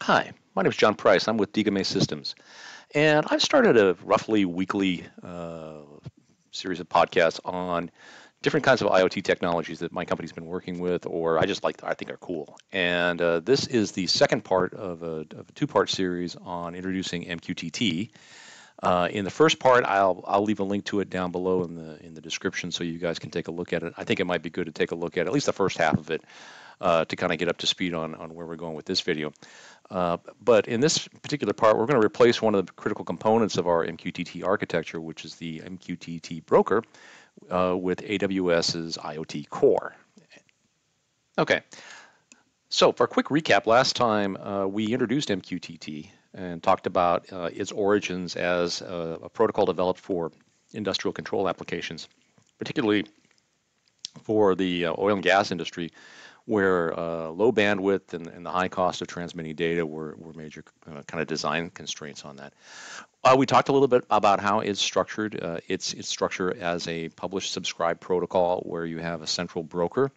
Hi, my name is John Price. I'm with Digame Systems, and I've started a roughly weekly series of podcasts on different kinds of IoT technologies that my company's been working with, or I think are cool. And this is the second part of a two-part series on introducing MQTT. In the first part, I'll leave a link to it down below in the description so you guys can take a look at it. I think it might be good to take a look at least the first half of it to kind of get up to speed on where we're going with this video. But in this particular part, we're going to replace one of the critical components of our MQTT architecture, which is the MQTT broker, with AWS's IoT Core. Okay, so for a quick recap, last time we introduced MQTT and talked about its origins as a protocol developed for industrial control applications, particularly for the oil and gas industry, where low bandwidth and the high cost of transmitting data were major kind of design constraints on that. We talked a little bit about how it's structured. Its structure as a publish-subscribe protocol where you have a central broker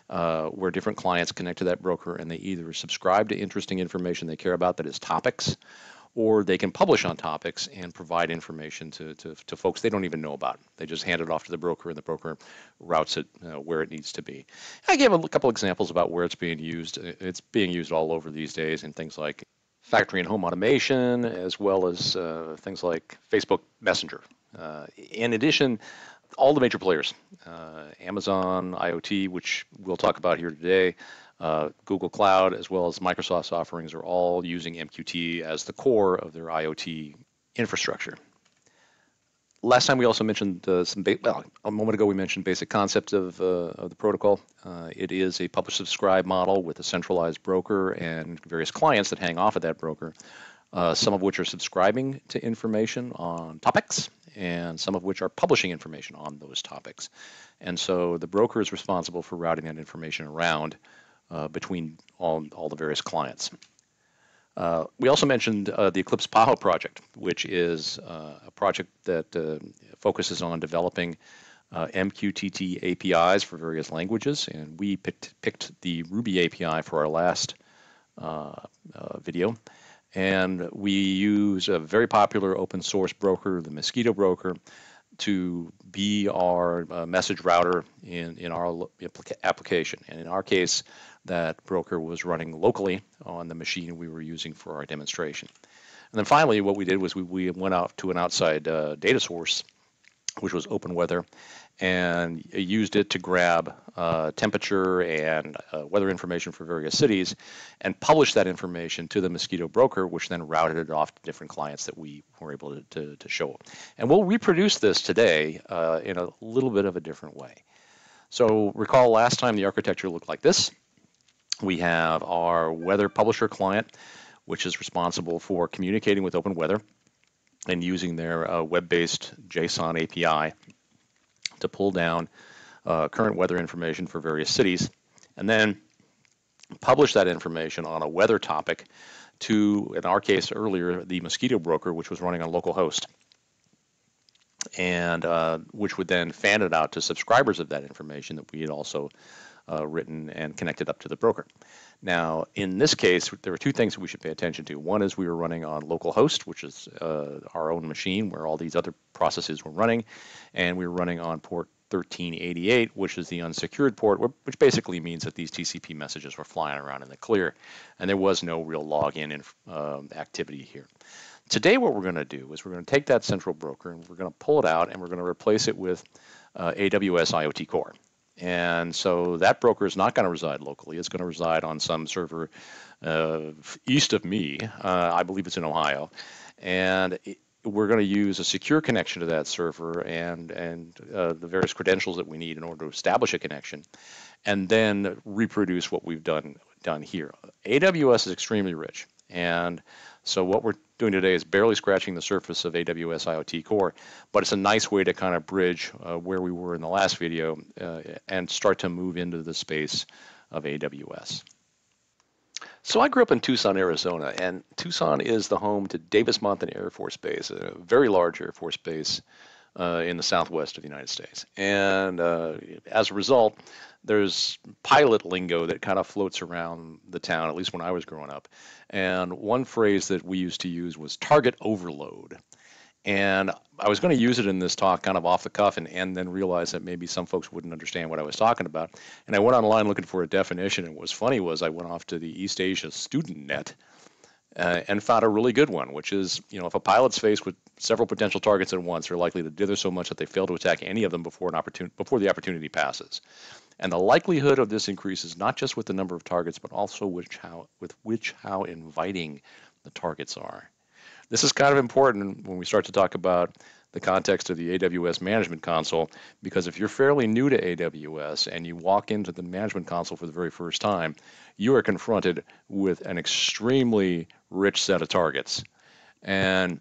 where different clients connect to that broker and they either subscribe to interesting information they care about that is topics, or they can publish on topics and provide information to folks they don't even know about. They just hand it off to the broker, and the broker routes it where it needs to be. I gave a couple examples about where it's being used. It's being used all over these days in things like factory and home automation, as well as things like Facebook Messenger. In addition, all the major players, Amazon, IoT, which we'll talk about here today, Google Cloud, as well as Microsoft's offerings, are all using MQTT as the core of their IoT infrastructure. Last time we also mentioned a moment ago we mentioned basic concepts of the protocol. It is a publish-subscribe model with a centralized broker and various clients that hang off of that broker, some of which are subscribing to information on topics, and some of which are publishing information on those topics. And so the broker is responsible for routing that information around between all the various clients. We also mentioned the Eclipse Paho project, which is a project that focuses on developing MQTT APIs for various languages, and we picked the Ruby API for our last video. And we use a very popular open source broker, the Mosquitto broker, to be our message router in our application. And in our case, that broker was running locally on the machine we were using for our demonstration. And then finally, what we did was we went out to an outside data source, which was OpenWeather, and used it to grab temperature and weather information for various cities and publish that information to the Mosquitto broker, which then routed it off to different clients that we were able to show. And we'll reproduce this today in a little bit of a different way. So recall last time the architecture looked like this. We have our weather publisher client, which is responsible for communicating with OpenWeather and using their web-based JSON API to pull down current weather information for various cities, and then publish that information on a weather topic to, in our case earlier, the Mosquitto broker, which was running on localhost, and which would then fan it out to subscribers of that information that we had also written and connected up to the broker. Now, in this case, there are two things that we should pay attention to. One is we were running on localhost, which is our own machine where all these other processes were running, and we were running on port 1388, which is the unsecured port, which basically means that these TCP messages were flying around in the clear, and there was no real login activity here. Today, what we're going to do is we're going to take that central broker and we're going to pull it out and we're going to replace it with AWS IoT Core. And so that broker is not going to reside locally. It's going to reside on some server east of me. I believe it's in Ohio. And we're going to use a secure connection to that server and the various credentials that we need in order to establish a connection, and then reproduce what we've done here. AWS is extremely rich. And so what we're doing today is barely scratching the surface of AWS IoT Core, but it's a nice way to kind of bridge where we were in the last video and start to move into the space of AWS. So I grew up in Tucson, Arizona, and Tucson is the home to Davis Monthan Air Force Base, a very large Air Force base in the southwest of the United States. And as a result, there's pilot lingo that kind of floats around the town, at least when I was growing up. And one phrase that we used to use was target overload. And I was going to use it in this talk kind of off the cuff and then realize that maybe some folks wouldn't understand what I was talking about. And I went online looking for a definition. And what was funny was I went off to the East Asia Student Net and found a really good one, which is, if a pilot's faced with several potential targets at once, they're likely to dither so much that they fail to attack any of them before the opportunity passes. And the likelihood of this increases not just with the number of targets, but also how inviting the targets are. This is kind of important when we start to talk about the context of the AWS Management Console, because if you're fairly new to AWS and you walk into the Management Console for the very first time, you are confronted with an extremely rich set of targets. And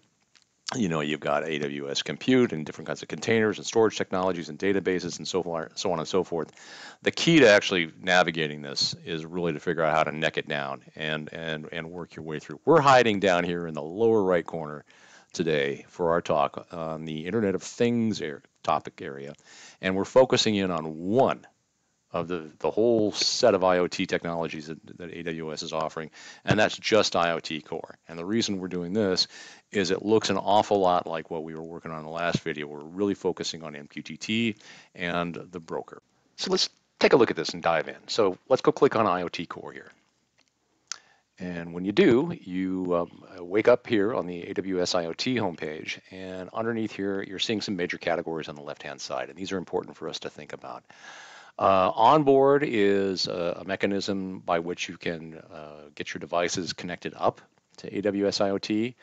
you've got AWS compute and different kinds of containers and storage technologies and databases and so on and so forth. The key to actually navigating this is really to figure out how to neck it down and work your way through. We're hiding down here in the lower right corner today for our talk on the Internet of Things topic area, and we're focusing in on one of the whole set of IoT technologies that AWS is offering, and that's just IoT Core. And the reason we're doing this is it looks an awful lot like what we were working on in the last video. We're really focusing on MQTT and the broker. So let's take a look at this and dive in. So let's go click on IoT Core here. And when you do, you wake up here on the AWS IoT homepage, and underneath here, you're seeing some major categories on the left-hand side, and these are important for us to think about. Onboard is a mechanism by which you can get your devices connected up to AWS IoT.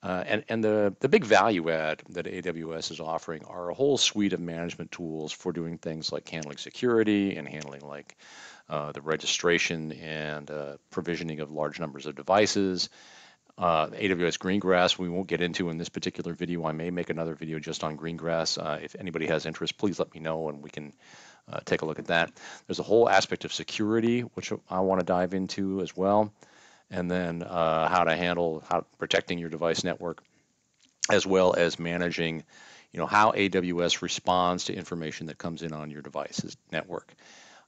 And the big value add that AWS is offering are a whole suite of management tools for doing things like handling security and handling like the registration and provisioning of large numbers of devices. AWS Greengrass we won't get into in this particular video. I may make another video just on Greengrass. If anybody has interest, please let me know and we can take a look at that. There's a whole aspect of security, which I want to dive into as well. And then how to handle protecting your device network, as well as managing, how AWS responds to information that comes in on your device's network.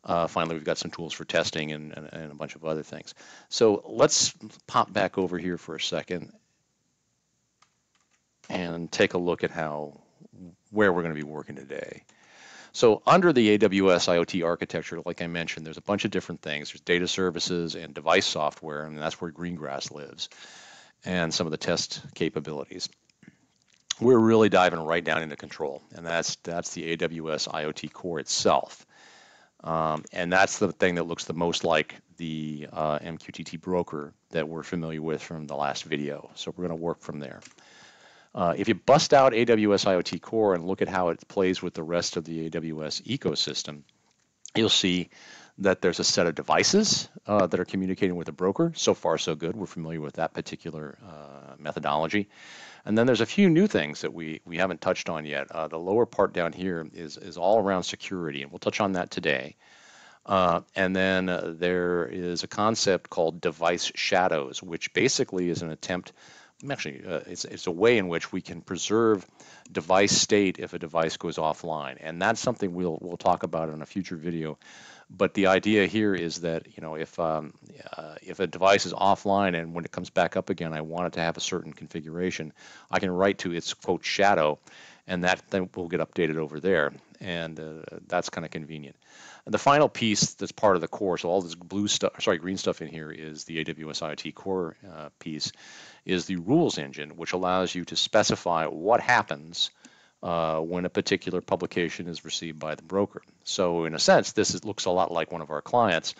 Finally, we've got some tools for testing and a bunch of other things. So let's pop back over here for a second and take a look at where we're going to be working today. So under the AWS IoT architecture, like I mentioned, there's a bunch of different things. There's data services and device software, and that's where Greengrass lives, and some of the test capabilities. We're really diving right down into control, and that's the AWS IoT Core itself. And that's the thing that looks the most like the MQTT broker that we're familiar with from the last video. So we're going to work from there. If you bust out AWS IoT Core and look at how it plays with the rest of the AWS ecosystem, you'll see that there's a set of devices that are communicating with the broker. So far, so good. We're familiar with that particular methodology. And then there's a few new things that we haven't touched on yet. The lower part down here is all around security, and we'll touch on that today. And then there is a concept called device shadows, which basically is an attempt. Actually, it's a way in which we can preserve device state if a device goes offline, and that's something we'll talk about in a future video. But the idea here is that if a device is offline and when it comes back up again, I want it to have a certain configuration, I can write to its quote shadow, and that then will get updated over there, and that's kind of convenient. And the final piece that's part of the core, so all this green stuff in here is the AWS IoT Core piece, is the rules engine, which allows you to specify what happens when a particular publication is received by the broker. So in a sense, this looks a lot like one of our clients,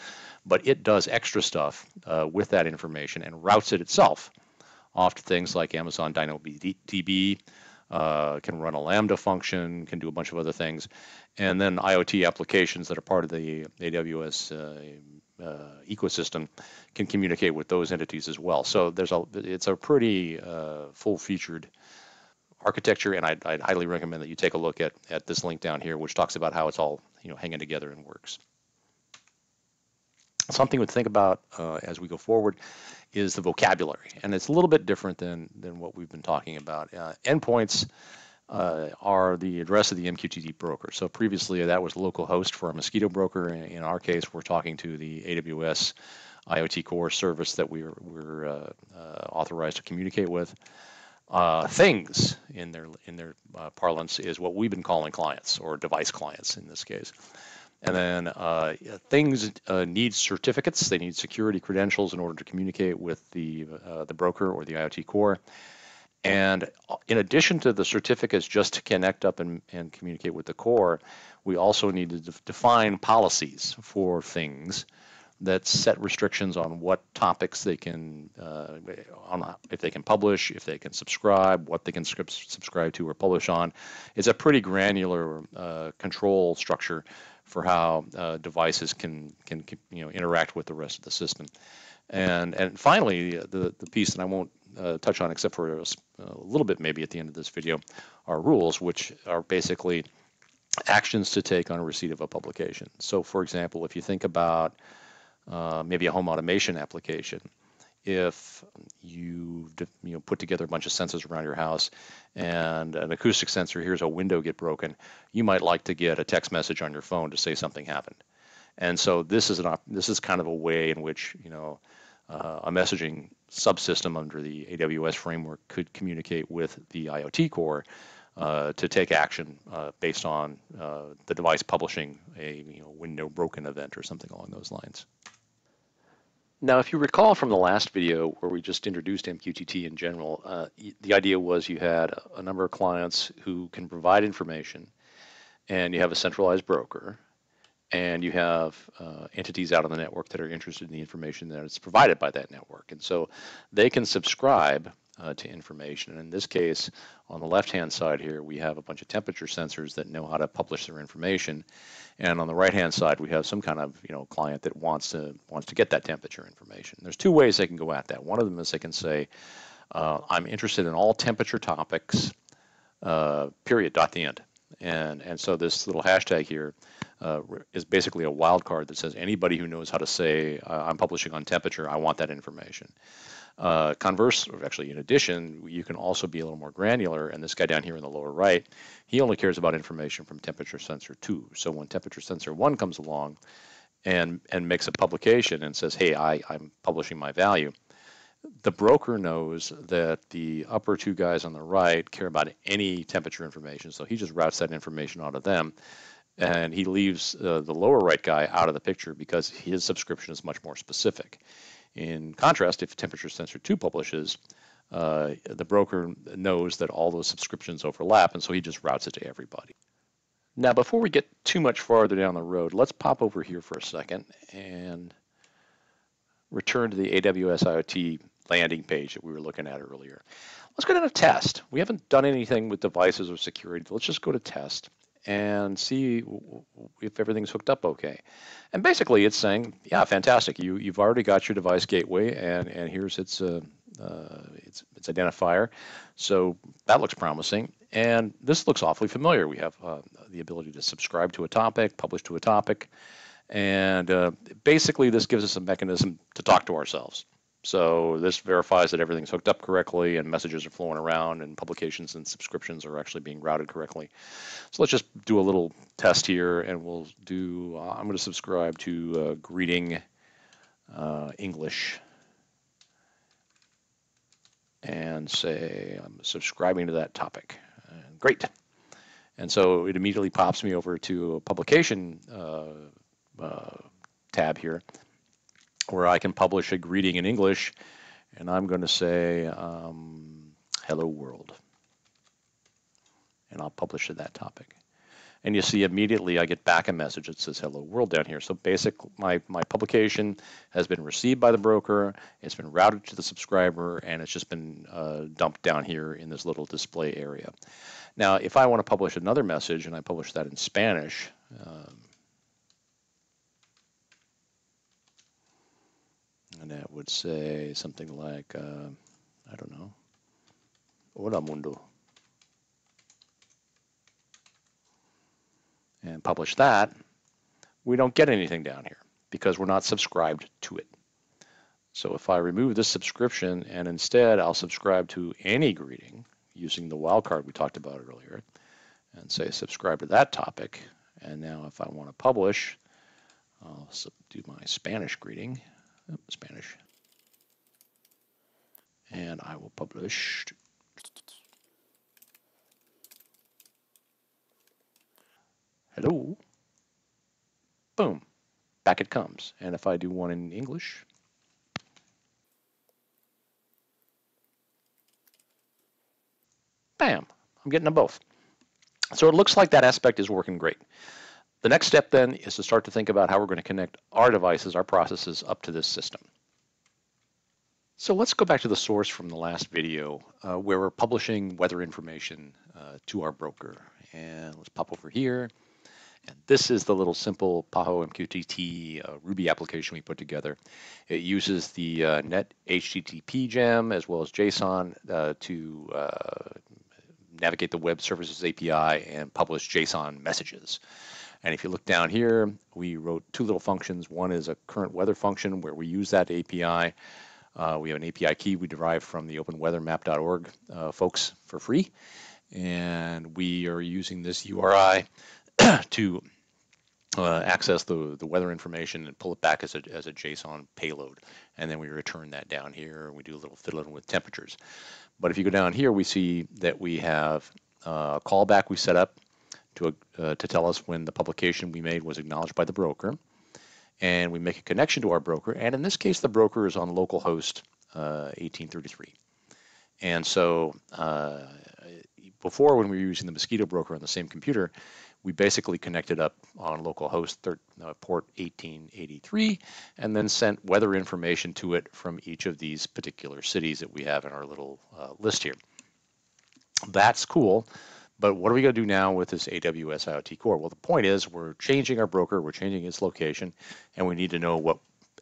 but it does extra stuff with that information and routes it itself off to things like Amazon DynamoDB, can run a Lambda function, can do a bunch of other things, and then IoT applications that are part of the AWS ecosystem can communicate with those entities as well. So it's a pretty full-featured architecture, and I'd highly recommend that you take a look at this link down here, which talks about how it's all hanging together and works. Something to think about as we go forward is the vocabulary, and it's a little bit different than what we've been talking about. Endpoints are the address of the MQTT broker. So previously that was localhost for our Mosquitto broker. In our case, we're talking to the AWS IoT Core service that we're authorized to communicate with. Things in their parlance is what we've been calling clients, or device clients in this case. And then things need certificates. They need security credentials in order to communicate with the broker or the IoT Core. And in addition to the certificates just to connect up and communicate with the core, we also need to define policies for things that set restrictions on what topics they can, if they can publish, if they can subscribe, what they can subscribe to or publish on. It's a pretty granular control structure for how devices can interact with the rest of the system. And finally, the piece that I won't touch on except for a little bit maybe at the end of this video are rules, which are basically actions to take on a receipt of a publication. So for example, if you think about maybe a home automation application, if you put together a bunch of sensors around your house and an acoustic sensor hears a window get broken, you might like to get a text message on your phone to say something happened. And so this is kind of a way in which a messaging subsystem under the AWS framework could communicate with the IoT Core to take action based on the device publishing a window broken event or something along those lines. Now, if you recall from the last video where we just introduced MQTT in general, the idea was you had a number of clients who can provide information, and you have a centralized broker, and you have entities out on the network that are interested in the information that is provided by that network. And so they can subscribe to information. And in this case, on the left-hand side here, we have a bunch of temperature sensors that know how to publish their information. And on the right-hand side, we have some kind of client that wants to get that temperature information. There's two ways they can go at that. One of them is they can say, I'm interested in all temperature topics, period, dot the end. And so this little hashtag here is basically a wildcard that says anybody who knows how to say, I'm publishing on temperature, I want that information. Actually, in addition, you can also be a little more granular, and this guy down here in the lower right, he only cares about information from temperature sensor 2. So when temperature sensor 1 comes along and makes a publication and says, hey, I'm publishing my value, the broker knows that the upper two guys on the right care about any temperature information, so he just routes that information out of them, and he leaves the lower right guy out of the picture because his subscription is much more specific. In contrast, if temperature sensor 2 publishes, the broker knows that all those subscriptions overlap, and so he just routes it to everybody. Now, before we get too much farther down the road, let's pop over here for a second and return to the AWS IoT landing page that we were looking at earlier. Let's go down to test. We haven't done anything with devices or security. Let's just go to test and see if everything's hooked up okay. And basically it's saying, yeah, fantastic. You've already got your device gateway, and here's its identifier. So that looks promising. And this looks awfully familiar. We have the ability to subscribe to a topic, publish to a topic, and basically this gives us a mechanism to talk to ourselves. So this verifies that everything's hooked up correctly and messages are flowing around and publications and subscriptions are actually being routed correctly. So let's just do a little test here, and we'll do, I'm going to subscribe to greeting English and say I'm subscribing to that topic. Great. And so it immediately pops me over to a publication tab here, where I can publish a greeting in English, and I'm going to say, hello world, and I'll publish to that topic. And you see immediately I get back a message that says hello world down here. So my publication has been received by the broker, it's been routed to the subscriber, and it's just been dumped down here in this little display area. Now, if I want to publish another message, and I publish that in Spanish, and that would say something like, I don't know, hola mundo. And publish that, we don't get anything down here because we're not subscribed to it. So if I remove this subscription and instead I'll subscribe to any greeting, using the wildcard we talked about earlier and say subscribe to that topic. And now if I want to publish, I'll do my Spanish greeting, Spanish, and I will publish. Hello. Boom. Back it comes. And if I do one in English, bam, I'm getting them both. So it looks like that aspect is working great. The next step then is to start to think about how we're going to connect our devices, our processes up to this system. So let's go back to the source from the last video where we're publishing weather information to our broker. And let's pop over here. And this is the little simple Paho MQTT Ruby application we put together. It uses the net HTTP gem as well as JSON to navigate the web services API and publish JSON messages. And if you look down here, we wrote two little functions. One is a current weather function where we use that API. We have an API key we derived from the openweathermap.org folks for free. And we are using this URI to access the weather information and pull it back as a JSON payload. And then we return that down here. We do a little fiddling with temperatures. But if you go down here, we see that we have a callback we set up to tell us when the publication we made was acknowledged by the broker. And we make a connection to our broker. And in this case, the broker is on localhost 1833. And so before, when we were using the Mosquitto broker on the same computer, we basically connected up on localhost port 1883 and then sent weather information to it from each of these particular cities that we have in our little list here. That's cool, but what are we going to do now with this AWS IoT Core? Well, the point is we're changing our broker, we're changing its location, and we need to know what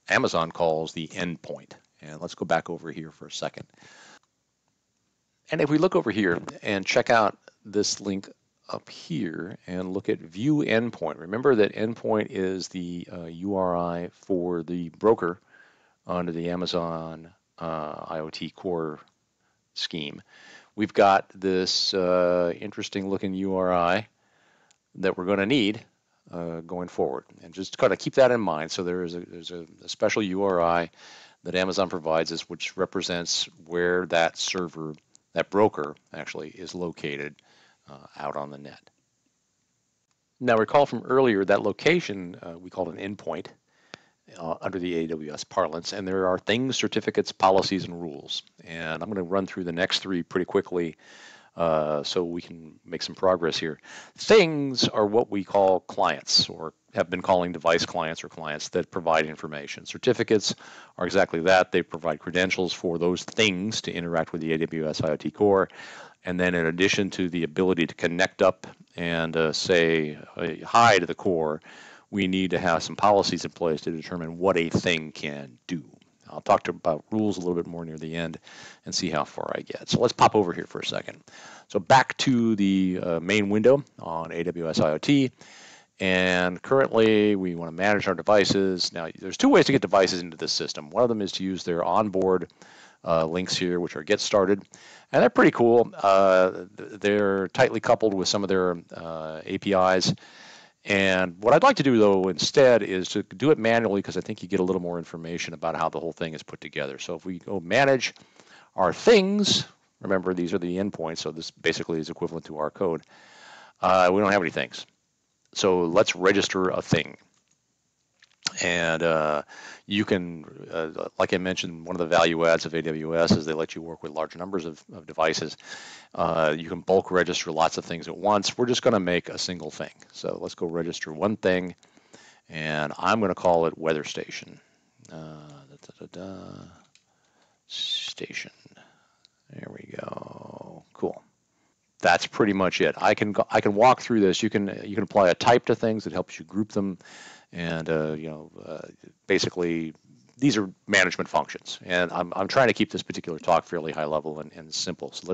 Amazon calls the endpoint. And let's go back over here for a second. And if we look over here and check out this link up here and look at view endpoint, remember that endpoint is the URI for the broker under the Amazon IoT Core scheme. We've got this interesting looking URI that we're going to need going forward, and just kind of keep that in mind. So there's a special URI that Amazon provides us, which represents where that server, that broker actually is located out on the net. Now recall from earlier that location we called an endpoint under the AWS parlance, and there are things, certificates, policies, and rules. And I'm going to run through the next three pretty quickly so we can make some progress here. Things are what we call clients, or have been calling device clients or clients that provide information. Certificates are exactly that. They provide credentials for those things to interact with the AWS IoT Core. And then in addition to the ability to connect up and say hi to the core, we need to have some policies in place to determine what a thing can do. I'll talk about rules a little bit more near the end and see how far I get. So let's pop over here for a second. So back to the main window on AWS IoT. And currently we want to manage our devices. Now there's two ways to get devices into this system. One of them is to use their onboard links here, which are get started. And they're pretty cool. They're tightly coupled with some of their APIs. And what I'd like to do, though, instead is to do it manually, because I think you get a little more information about how the whole thing is put together. So if we go manage our things, remember these are the endpoints, so this basically is equivalent to our code. We don't have any things. So let's register a thing. And you can, like I mentioned, one of the value adds of AWS is they let you work with large numbers of devices. You can bulk register lots of things at once. We're just going to make a single thing. So let's go register one thing, and I'm going to call it Weather Station. Station. There we go. Cool. That's pretty much it. I can walk through this. You can apply a type to things that helps you group them. And basically, these are management functions. And I'm trying to keep this particular talk fairly high level and simple. So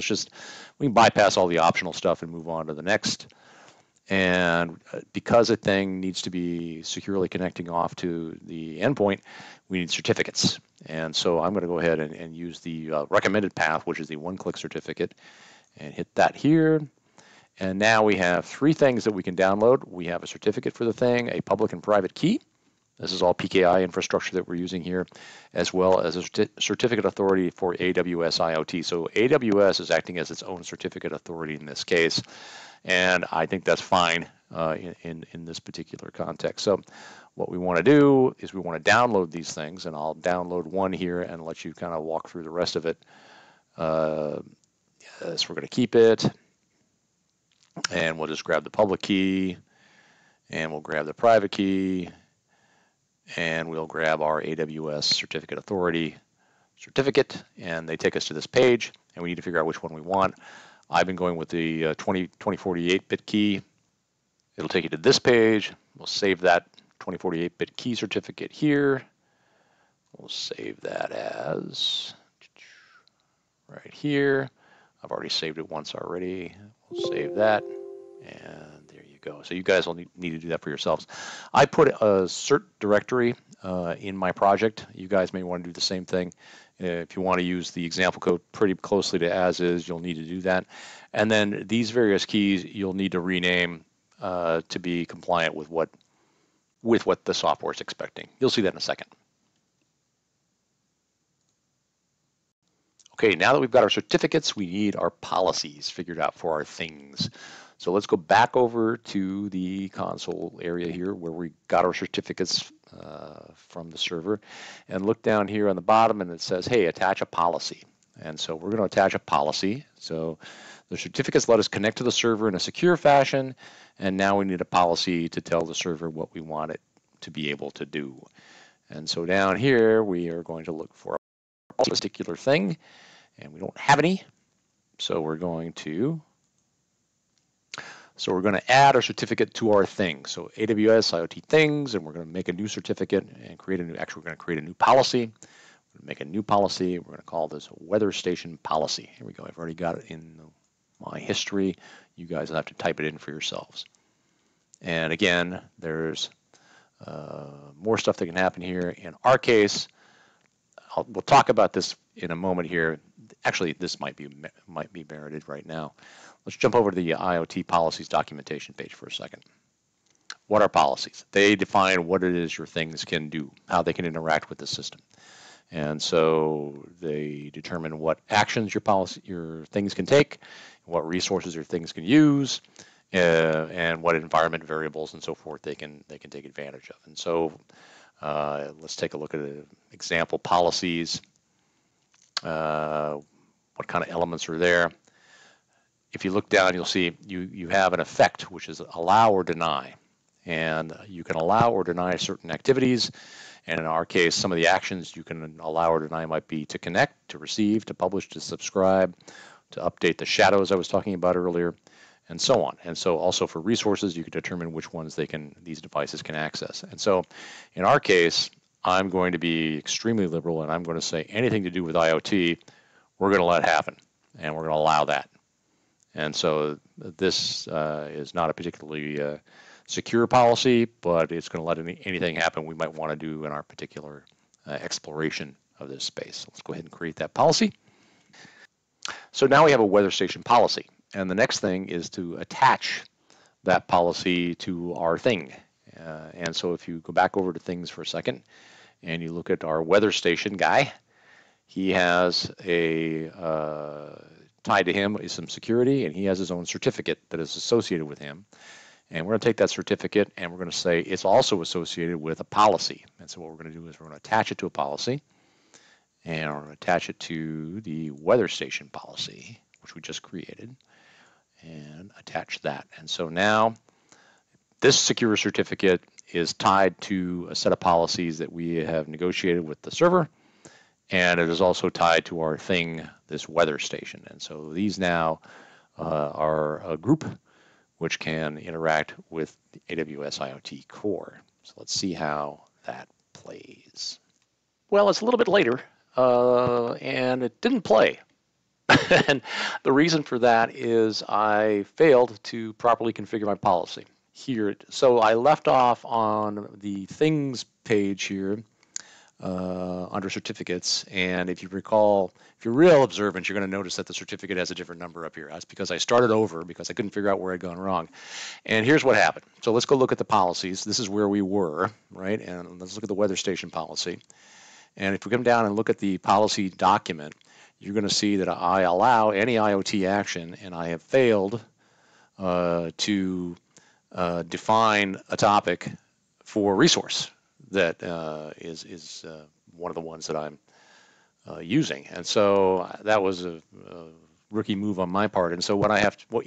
we can bypass all the optional stuff and move on to the next. And because a thing needs to be securely connecting off to the endpoint, we need certificates. And so I'm going to go ahead and use the recommended path, which is the one-click certificate. and hit that here. And now we have three things that we can download. We have a certificate for the thing, a public and private key. This is all PKI infrastructure that we're using here, as well as a certificate authority for AWS IoT. So AWS is acting as its own certificate authority in this case, and I think that's fine in this particular context. So what we want to do is we want to download these things, and I'll download one here and let you kind of walk through the rest of it. Yes, we're going to keep it, and we'll just grab the public key, and we'll grab the private key, and we'll grab our AWS certificate authority certificate, and they take us to this page, and we need to figure out which one we want. I've been going with the 2048-bit key. It'll take you to this page. We'll save that 2048-bit key certificate here. We'll save that as right here. I've already saved it once already. We'll save that, and there you go. So you guys will need to do that for yourselves. I put a cert directory in my project. You guys may want to do the same thing. If you want to use the example code pretty closely to as is, you'll need to do that. And then these various keys you'll need to rename to be compliant with what the software is expecting. You'll see that in a second. Okay, now that we've got our certificates, we need our policies figured out for our things. So let's go back over to the console area here where we got our certificates from the server, and look down here on the bottom, and it says, hey, attach a policy. And so we're going to attach a policy. So the certificates let us connect to the server in a secure fashion, and now we need a policy to tell the server what we want it to be able to do. And so down here, we are going to look for a particular thing, and we don't have any. So we're going to add our certificate to our thing. So AWS IoT things, and we're going to make a new certificate and create a new, actually we're going to create a new policy. We're going to make a new policy. We're going to call this weather station policy. Here we go. I've already got it in my history. You guys will have to type it in for yourselves. And again, there's more stuff that can happen here. In our case, we'll talk about this in a moment here. Actually, this might be merited right now. Let's jump over to the IoT policies documentation page for a second. What are policies? They define what it is your things can do, how they can interact with the system. And so they determine what actions your things can take, what resources your things can use, and what environment variables and so forth they can take advantage of. And so let's take a look at example policies. What kind of elements are there? If you look down, you'll see you have an effect, which is allow or deny. And you can allow or deny certain activities. And in our case, some of the actions you can allow or deny might be to connect, to receive, to publish, to subscribe, to update the shadows I was talking about earlier, and so on. And so also for resources, you can determine which ones these devices can access. And so in our case, I'm going to be extremely liberal, and I'm going to say anything to do with IoT, we're going to let happen, and we're going to allow that. And so this is not a particularly secure policy, but it's going to let anything happen we might want to do in our particular exploration of this space. Let's go ahead and create that policy. So now we have a weather station policy, and the next thing is to attach that policy to our thing. And so if you go back over to things for a second, and you look at our weather station guy, he has tied to him is some security, and he has his own certificate that is associated with him. And we're going to take that certificate, and we're going to say it's also associated with a policy. And so what we're going to do is we're going to attach it to a policy, and we're going to attach it to the weather station policy, which we just created, and attach that. And so now this secure certificate is tied to a set of policies that we have negotiated with the server, and it is also tied to our thing, this weather station. And so these now are a group which can interact with the AWS IoT Core. So let's see how that plays. Well, it's a little bit later, and it didn't play. And the reason for that is I failed to properly configure my policy here. So I left off on the things page here under certificates. And if you recall, if you're real observant, you're going to notice that the certificate has a different number up here. That's because I started over because I couldn't figure out where I'd gone wrong. And here's what happened. So let's go look at the policies. This is where we were, right? And let's look at the weather station policy. And if we come down and look at the policy document, you're going to see that I allow any IoT action, and I have failed to define a topic for resource that is one of the ones that I'm using. And so that was a rookie move on my part. And so what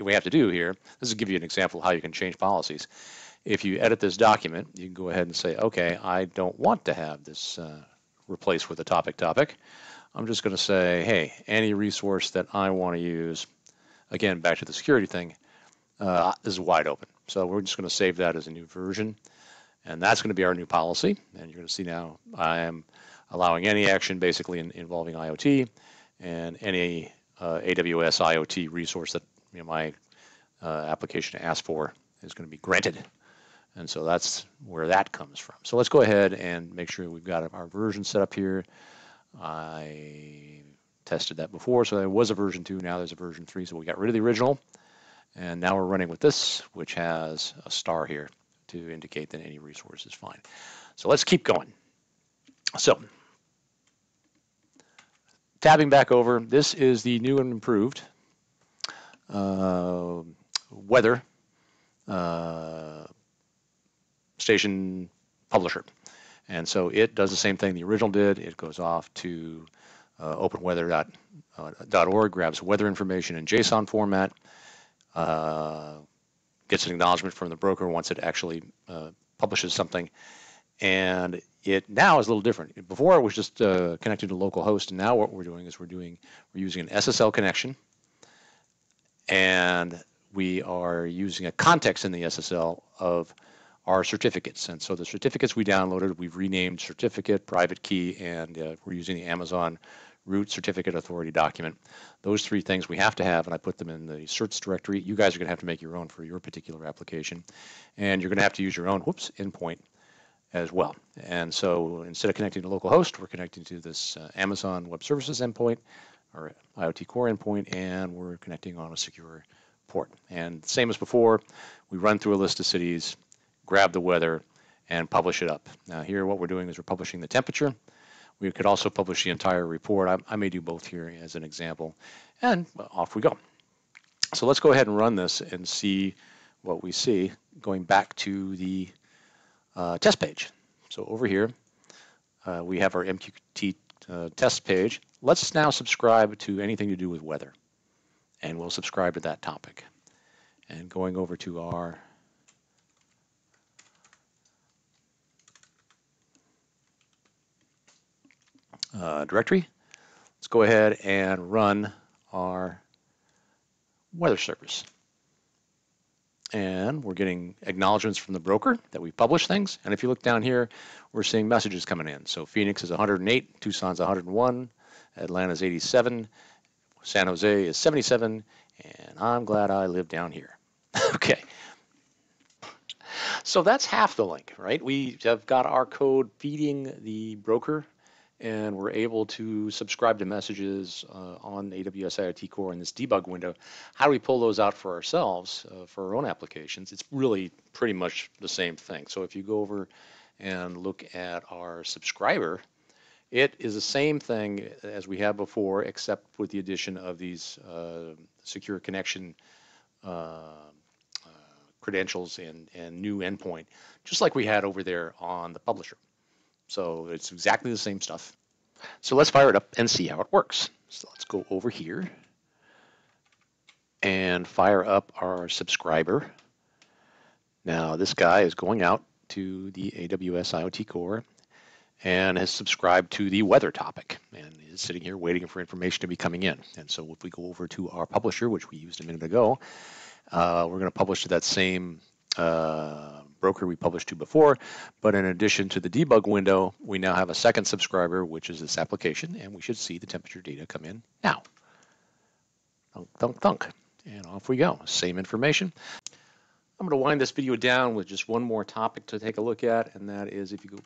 we have to do here, this will give you an example of how you can change policies. If you edit this document, you can go ahead and say, okay, I don't want to have this replaced with a topic. I'm just going to say, hey, any resource that I want to use, again, back to the security thing, is wide open. So we're just going to save that as a new version. And that's going to be our new policy. And you're going to see now I am allowing any action basically involving IoT, and any AWS IoT resource that my application asks for is going to be granted. And so that's where that comes from. So let's go ahead and make sure we've got our version set up here. I tested that before, so there was a version 2. Now there's a version 3. So we got rid of the original. And now we're running with this, which has a star here to indicate that any resource is fine. So let's keep going. So tabbing back over, this is the new and improved weather station publisher. And so it does the same thing the original did. It goes off to openweather.org, grabs weather information in JSON format, gets an acknowledgement from the broker once it actually publishes something. And it now is a little different. Before it was just connected to localhost, and now what we're doing is we're using an SSL connection, and we are using a context in the SSL of our certificates. And so the certificates we downloaded, we've renamed certificate, private key, and we're using the Amazon root certificate authority document. Those 3 things we have to have, and I put them in the certs directory. You guys are going to have to make your own for your particular application, and you're going to have to use your own endpoint as well. And so instead of connecting to localhost, we're connecting to this Amazon Web Services endpoint, or IoT Core endpoint, and we're connecting on a secure port. And same as before, we run through a list of cities, grab the weather, and publish it up. Now here what we're doing is we're publishing the temperature. We could also publish the entire report. I may do both here as an example, and off we go. So let's go ahead and run this and see what we see going back to the test page. So over here, we have our MQTT test page. Let's now subscribe to anything to do with weather, and we'll subscribe to that topic. And going over to our directory, let's go ahead and run our weather service. And we're getting acknowledgments from the broker that we publish things. And if you look down here, we're seeing messages coming in. So Phoenix is 108, Tucson's 101, Atlanta's 87, San Jose is 77, and I'm glad I live down here. Okay. So that's half the link, right? We have got our code feeding the broker, and we're able to subscribe to messages on AWS IoT Core in this debug window. How do we pull those out for ourselves, for our own applications? It's really pretty much the same thing. So if you go over and look at our subscriber, it is the same thing as we had before, except with the addition of these secure connection credentials and new endpoint, just like we had over there on the publisher. So it's exactly the same stuff. So let's fire it up and see how it works. So let's go over here and fire up our subscriber. Now this guy is going out to the AWS IoT Core and has subscribed to the weather topic and is sitting here waiting for information to be coming in. And so if we go over to our publisher, which we used a minute ago, we're going to publish to that same broker we published to before, but in addition to the debug window, we now have a second subscriber, which is this application, and we should see the temperature data come in now. Thunk, thunk, thunk, and off we go. Same information. I'm going to wind this video down with just one more topic to take a look at, and that is if you go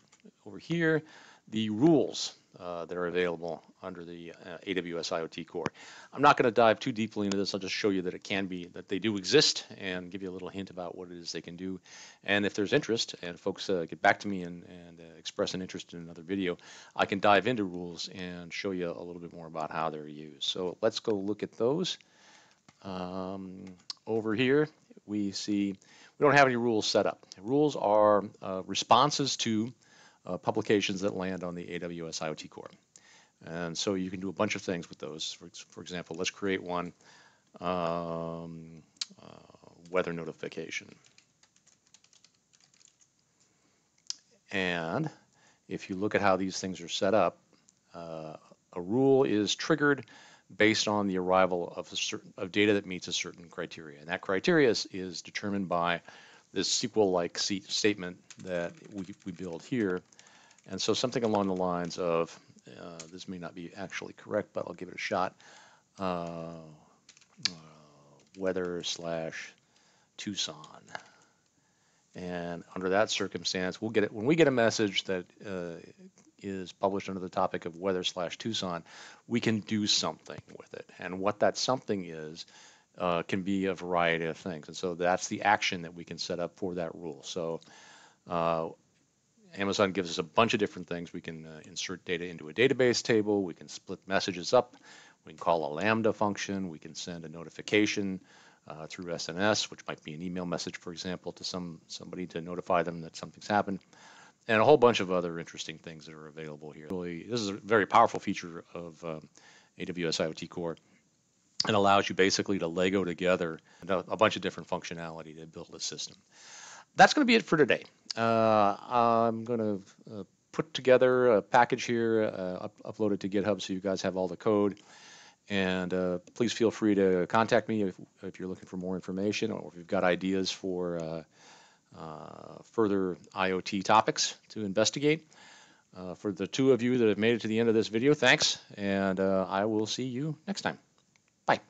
over here, the rules that are available under the AWS IoT Core. I'm not going to dive too deeply into this. I'll just show you that that they do exist, and give you a little hint about what it is they can do. And if there's interest, and folks get back to me and express an interest in another video, I can dive into rules and show you a little bit more about how they're used. So let's go look at those. Over here, we see we don't have any rules set up. Rules are responses to publications that land on the AWS IoT Core. And so you can do a bunch of things with those. For example, let's create one weather notification. And if you look at how these things are set up, a rule is triggered based on the arrival of data that meets a certain criteria. And that criteria is determined by this SQL-like statement that we build here. And so something along the lines of, this may not be actually correct, but I'll give it a shot, weather/Tucson. And under that circumstance, when we get a message that is published under the topic of weather/Tucson, we can do something with it. And what that something is can be a variety of things. And so that's the action that we can set up for that rule. So Amazon gives us a bunch of different things. We can insert data into a database table. We can split messages up. We can call a Lambda function. We can send a notification through SNS, which might be an email message, for example, to somebody to notify them that something's happened, and a whole bunch of other interesting things that are available here. Really, this is a very powerful feature of AWS IoT Core. It allows you basically to Lego together a bunch of different functionality to build a system. That's going to be it for today. I'm going to put together a package here, upload it to GitHub so you guys have all the code. And please feel free to contact me if you're looking for more information, or if you've got ideas for further IoT topics to investigate. For the two of you that have made it to the end of this video, thanks, and I will see you next time. Bye.